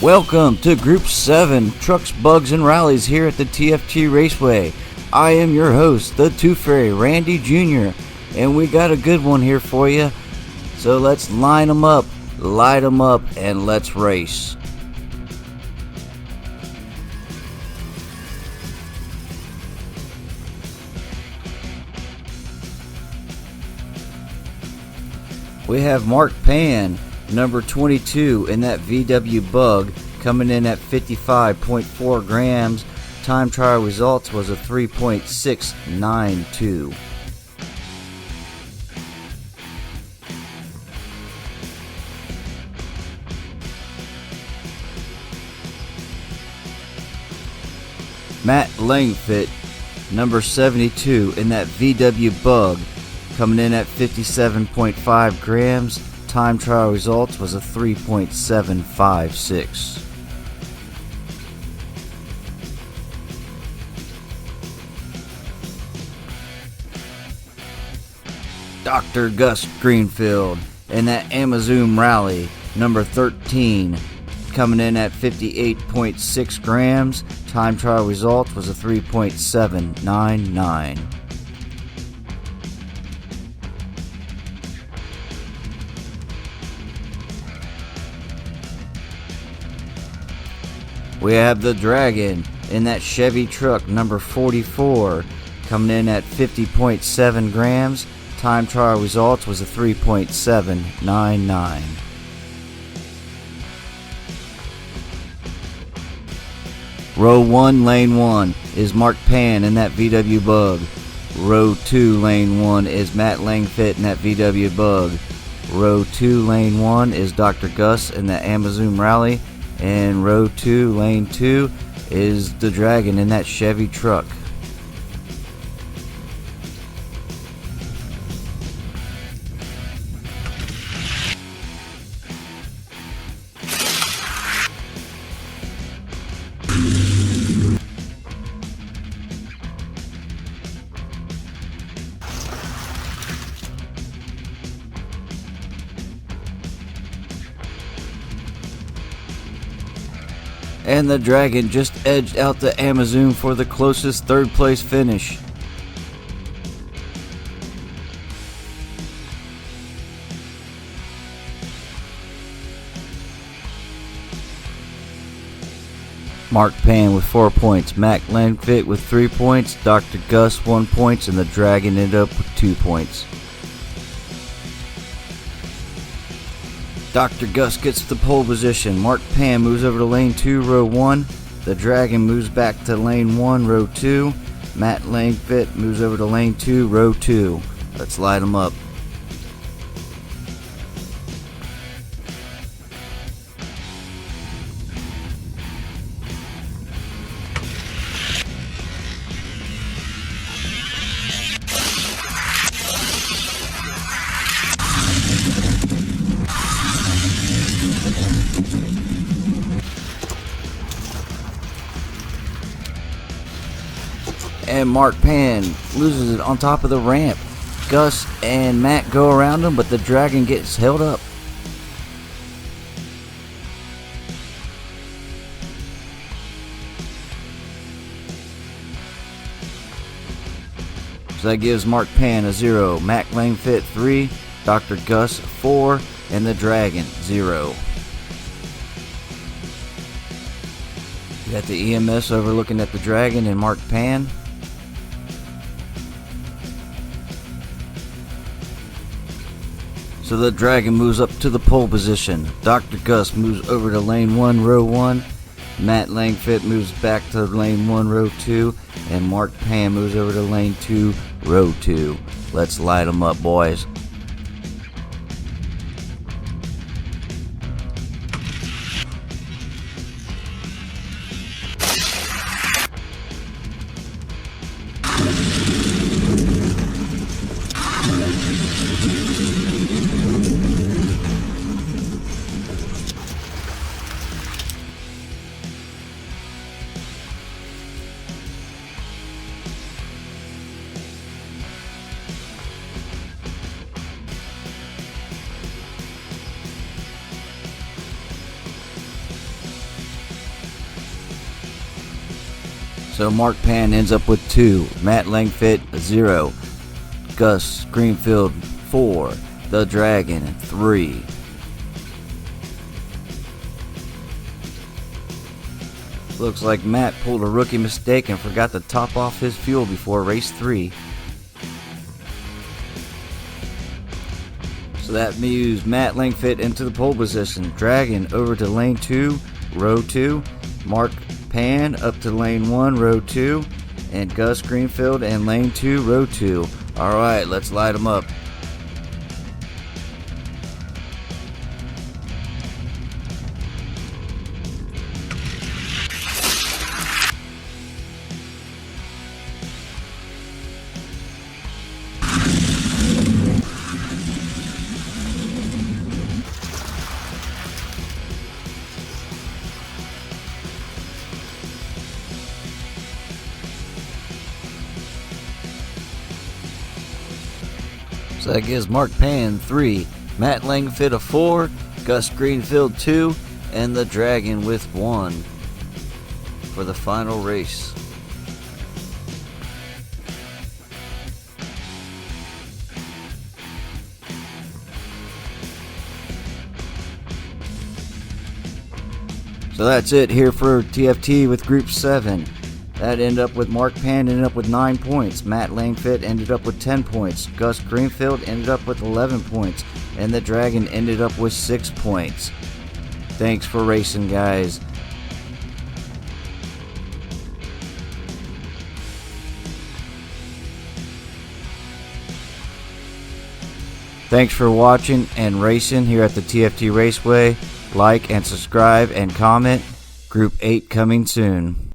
Welcome to Group 7 Trucks, Bugs, and Rallies here at the T.F.T. Raceway. I am your host, the Tooth Fairy, Randy Jr., and we got a good one here for you. So let's line them up, light them up, and let's race. We have Mark Pan, number 22 in that VW Bug, coming in at 55.4 grams. Time trial results was a 3.692. Matt Langfit, number 72 in that VW Bug, coming in at 57.5 grams. Time trial results was a 3.756. Dr. Gus Greenfield in that Amazon Rally, number 13, coming in at 58.6 grams. Time trial result was a 3.799. We have the Dragon in that Chevy truck, number 44, coming in at 50.7 grams. Time trial results was a 3.799. Row 1, Lane 1 is Mark Pan in that VW Bug. Row 2, Lane 1 is Matt Langfit in that VW Bug. Row 2, Lane 1 is Dr. Gus in the Amazon Rally. And row 2, lane 2 is the Dragon in that Chevy truck. And the Dragon just edged out the Amazon for the closest third place finish. Mark Pan with 4 points, Matt Langfit with 3 points, Dr. Gus 1 point, and the Dragon ended up with 2 points. Dr. Gus gets the pole position. Mark Pan moves over to lane 2, row 1. The Dragon moves back to lane 1, row 2. Matt Langfit moves over to lane 2, row 2. Let's light them up. And Mark Pan loses it on top of the ramp. Gus and Matt go around him, but the Dragon gets held up. So that gives Mark Pan a 0, Matt Langfit 3, Dr. Gus 4, and the Dragon 0. You got the EMS overlooking at the Dragon and Mark Pan. So the Dragon moves up to the pole position. Dr. Gus moves over to lane 1, row 1. Matt Langfit moves back to lane 1, row 2. And Mark Pan moves over to lane 2, row 2. Let's light them up, boys. So Mark Pan ends up with 2, Matt Langfit 0, Gus Greenfield 4, The Dragon 3. Looks like Matt pulled a rookie mistake and forgot to top off his fuel before race 3. So that moves Matt Langfit into the pole position. Dragon over to lane 2, row 2. Mark Pan up to lane 1, row 2. And Gus Greenfield in lane 2, row 2. Alright, let's light them up. So that gives Mark Pan 3, Matt Langfit a 4, Gus Greenfield 2, and the Dragon with 1 for the final race. So that's it here for TFT with Group 7. That ended up with Mark Pan ended up with 9 points. Matt Langfit ended up with 10 points. Gus Greenfield ended up with 11 points. And the Dragon ended up with 6 points. Thanks for racing, guys. Thanks for watching and racing here at the TFT Raceway. Like and subscribe and comment. Group 8 coming soon.